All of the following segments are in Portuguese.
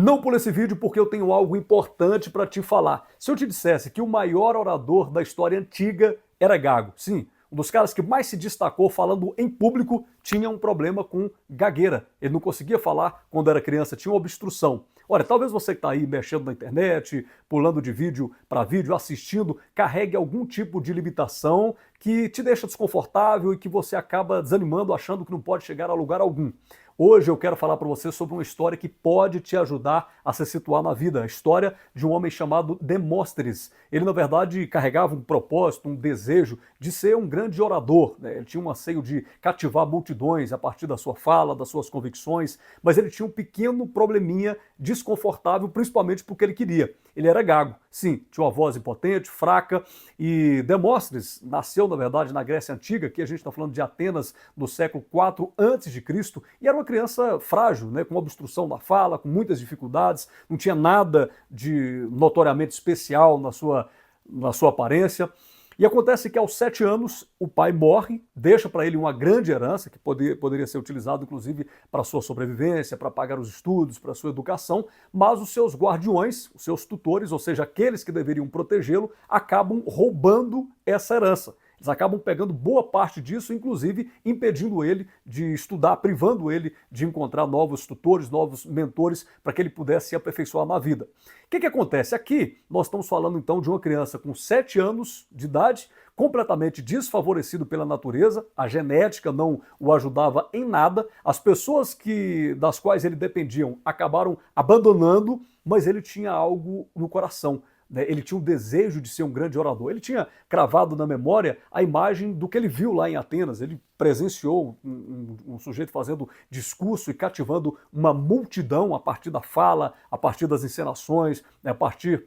Não pula esse vídeo porque eu tenho algo importante para te falar. Se eu te dissesse que o maior orador da história antiga era Gago, sim, um dos caras que mais se destacou falando em público tinha um problema com gagueira. Ele não conseguia falar quando era criança, tinha uma obstrução. Olha, talvez você que está aí mexendo na internet, pulando de vídeo para vídeo, assistindo, carregue algum tipo de limitação que te deixa desconfortável e que você acaba desanimando, achando que não pode chegar a lugar algum. Hoje eu quero falar para você sobre uma história que pode te ajudar a se situar na vida. A história de um homem chamado Demóstenes. Ele, na verdade, carregava um propósito, um desejo de ser um grande orador, né? Ele tinha um anseio de cativar multidões a partir da sua fala, das suas convicções, mas ele tinha um pequeno probleminha desconfortável, principalmente porque ele queria. Ele era gago, sim, tinha uma voz impotente, fraca, e Demóstenes nasceu, na verdade, na Grécia Antiga, que a gente está falando de Atenas, no século IV a.C., e era uma criança frágil, né, com obstrução na fala, com muitas dificuldades, não tinha nada de notoriamente especial na sua aparência. E acontece que aos 7 anos o pai morre, deixa para ele uma grande herança, que poderia ser utilizado inclusive para sua sobrevivência, para pagar os estudos, para sua educação, mas os seus guardiões, os seus tutores, ou seja, aqueles que deveriam protegê-lo, acabam roubando essa herança. Eles acabam pegando boa parte disso, inclusive impedindo ele de estudar, privando ele de encontrar novos tutores, novos mentores, para que ele pudesse se aperfeiçoar na vida. O que acontece? Aqui nós estamos falando então de uma criança com 7 anos de idade, completamente desfavorecido pela natureza, a genética não o ajudava em nada, as pessoas das quais ele dependiam acabaram abandonando, mas ele tinha algo no coração. Ele tinha um desejo de ser um grande orador. Ele tinha cravado na memória a imagem do que ele viu lá em Atenas. Ele presenciou um sujeito fazendo discurso e cativando uma multidão a partir da fala, a partir das encenações, a partir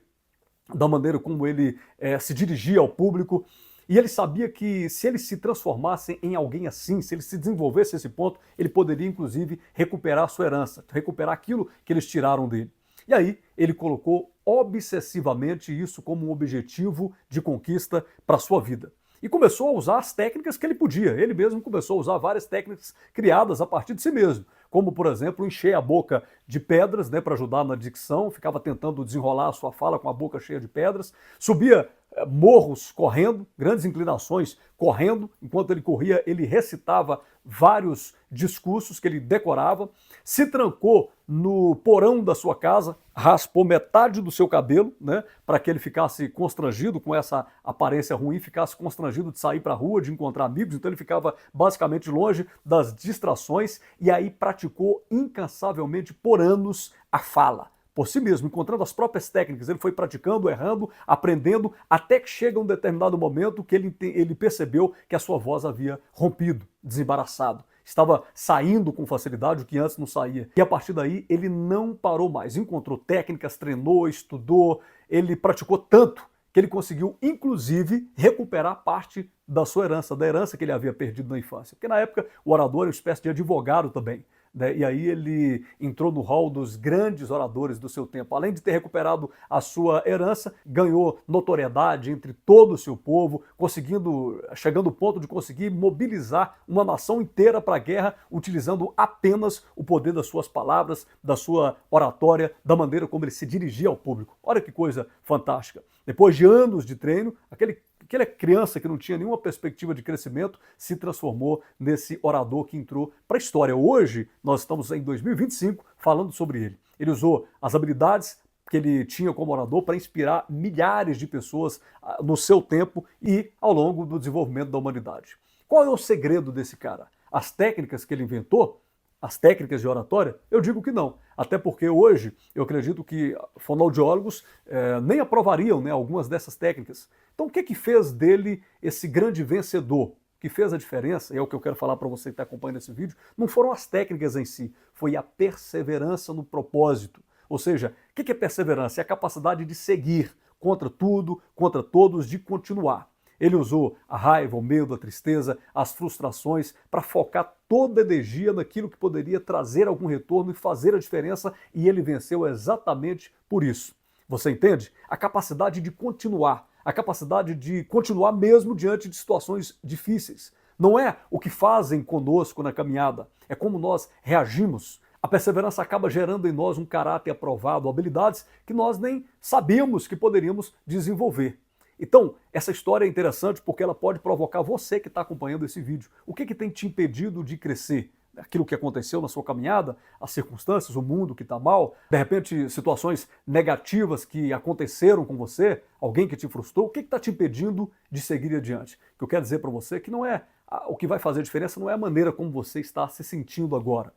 da maneira como ele se dirigia ao público. E ele sabia que se ele se transformasse em alguém assim, se ele se desenvolvesse a esse ponto, ele poderia inclusive recuperar a sua herança, recuperar aquilo que eles tiraram dele. E aí ele colocou obsessivamente isso como um objetivo de conquista para a sua vida. E começou a usar as técnicas que ele podia. Ele mesmo começou a usar várias técnicas criadas a partir de si mesmo. Como, por exemplo, encher a boca de pedras, né, para ajudar na dicção, ficava tentando desenrolar a sua fala com a boca cheia de pedras, subia morros correndo, grandes inclinações correndo, enquanto ele corria ele recitava vários discursos que ele decorava, se trancou no porão da sua casa, raspou metade do seu cabelo, né, para que ele ficasse constrangido com essa aparência ruim, ficasse constrangido de sair para a rua, de encontrar amigos, então ele ficava basicamente longe das distrações e aí praticou incansavelmente por anos a fala. Por si mesmo, encontrando as próprias técnicas, ele foi praticando, errando, aprendendo, até que chega um determinado momento que ele percebeu que a sua voz havia rompido, desembaraçado. Estava saindo com facilidade o que antes não saía. E a partir daí ele não parou mais. Encontrou técnicas, treinou, estudou, ele praticou tanto que ele conseguiu, inclusive, recuperar parte da sua herança, da herança que ele havia perdido na infância. Porque na época o orador era uma espécie de advogado também. E aí ele entrou no hall dos grandes oradores do seu tempo. Além de ter recuperado a sua herança, ganhou notoriedade entre todo o seu povo, chegando ao ponto de conseguir mobilizar uma nação inteira para a guerra, utilizando apenas o poder das suas palavras, da sua oratória, da maneira como ele se dirigia ao público. Olha que coisa fantástica. Depois de anos de treino, aquela criança que não tinha nenhuma perspectiva de crescimento se transformou nesse orador que entrou para a história. Hoje, nós estamos em 2025 falando sobre ele. Ele usou as habilidades que ele tinha como orador para inspirar milhares de pessoas no seu tempo e ao longo do desenvolvimento da humanidade. Qual é o segredo desse cara? As técnicas que ele inventou? As técnicas de oratória? Eu digo que não. Até porque hoje eu acredito que fonoaudiólogos nem aprovariam, né, algumas dessas técnicas. Então o que fez dele esse grande vencedor? O que fez a diferença, e é o que eu quero falar para você que está acompanhando esse vídeo, não foram as técnicas em si, foi a perseverança no propósito. Ou seja, o que é perseverança? É a capacidade de seguir contra tudo, contra todos, de continuar. Ele usou a raiva, o medo, a tristeza, as frustrações para focar toda a energia naquilo que poderia trazer algum retorno e fazer a diferença, e ele venceu exatamente por isso. Você entende? A capacidade de continuar, a capacidade de continuar mesmo diante de situações difíceis. Não é o que fazem conosco na caminhada, é como nós reagimos A perseverança acaba gerando em nós um caráter aprovado, habilidades que nós nem sabíamos que poderíamos desenvolver. Então, essa história é interessante porque ela pode provocar você que está acompanhando esse vídeo. O que tem te impedido de crescer? Aquilo que aconteceu na sua caminhada, as circunstâncias, o mundo que está mal, de repente situações negativas que aconteceram com você, alguém que te frustrou, o que está te impedindo de seguir adiante? O que eu quero dizer para você é que não é o que vai fazer diferença não é a maneira como você está se sentindo agora.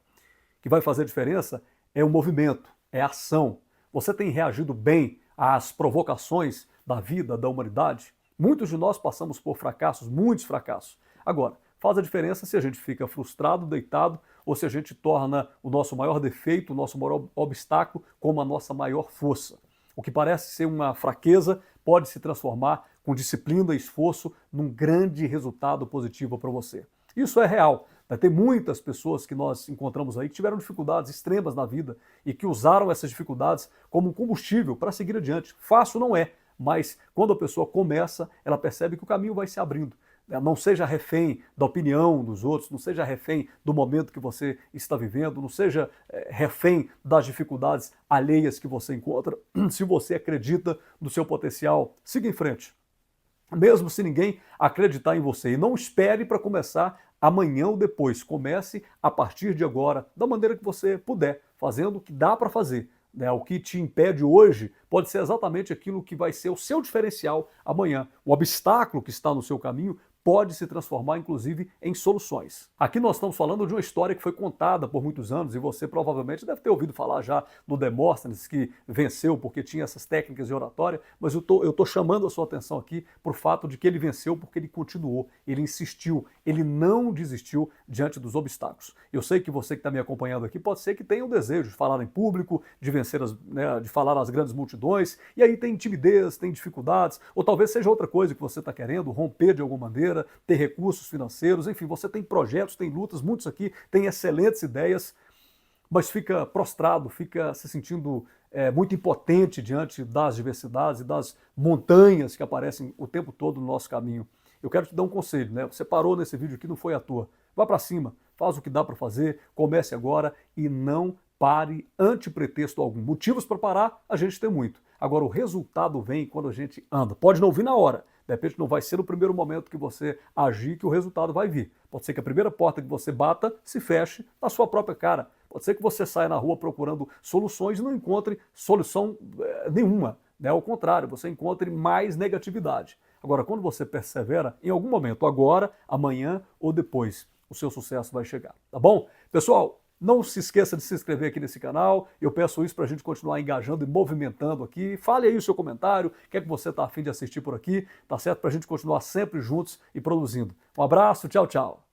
O que vai fazer diferença é o movimento, é a ação. Você tem reagido bem às provocações da vida, da humanidade? Muitos de nós passamos por fracassos, muitos fracassos. Agora, faz a diferença se a gente fica frustrado, deitado, ou se a gente torna o nosso maior defeito, o nosso maior obstáculo, como a nossa maior força. O que parece ser uma fraqueza pode se transformar com disciplina e esforço num grande resultado positivo para você. Isso é real. Tem muitas pessoas que nós encontramos aí que tiveram dificuldades extremas na vida e que usaram essas dificuldades como um combustível para seguir adiante. Fácil não é, mas quando a pessoa começa, ela percebe que o caminho vai se abrindo. Não seja refém da opinião dos outros, não seja refém do momento que você está vivendo, não seja refém das dificuldades alheias que você encontra. Se você acredita no seu potencial, siga em frente. Mesmo se ninguém acreditar em você. E não espere para começar amanhã ou depois. Comece a partir de agora, da maneira que você puder, fazendo o que dá para fazer. O que te impede hoje pode ser exatamente aquilo que vai ser o seu diferencial amanhã. O obstáculo que está no seu caminho pode se transformar, inclusive, em soluções. Aqui nós estamos falando de uma história que foi contada por muitos anos e você provavelmente deve ter ouvido falar já do Demóstenes, que venceu porque tinha essas técnicas de oratória, mas eu tô chamando a sua atenção aqui para o fato de que ele venceu porque ele continuou, ele insistiu, ele não desistiu diante dos obstáculos. Eu sei que você que está me acompanhando aqui pode ser que tenha o desejo de falar em público, de vencer, de falar às grandes multidões, e aí tem timidez, tem dificuldades, ou talvez seja outra coisa que você está querendo, romper de alguma maneira, ter recursos financeiros, enfim, você tem projetos, tem lutas, muitos aqui têm excelentes ideias, mas fica prostrado, fica se sentindo muito impotente diante das diversidades e das montanhas que aparecem o tempo todo no nosso caminho. Eu quero te dar um conselho, né? Você parou nesse vídeo aqui, não foi à toa. Vá para cima, faz o que dá para fazer, comece agora e não pare ante pretexto algum. Motivos para parar, a gente tem muito. Agora, o resultado vem quando a gente anda. Pode não vir na hora. De repente não vai ser no primeiro momento que você agir que o resultado vai vir. Pode ser que a primeira porta que você bata se feche na sua própria cara. Pode ser que você saia na rua procurando soluções e não encontre solução nenhuma. Ao contrário, você encontre mais negatividade. Agora, quando você persevera, em algum momento, agora, amanhã ou depois, o seu sucesso vai chegar. Tá bom? Pessoal, não se esqueça de se inscrever aqui nesse canal. Eu peço isso para a gente continuar engajando e movimentando aqui. Fale aí o seu comentário, o que é que você está a fim de assistir por aqui, tá certo? Para a gente continuar sempre juntos e produzindo. Um abraço, tchau, tchau.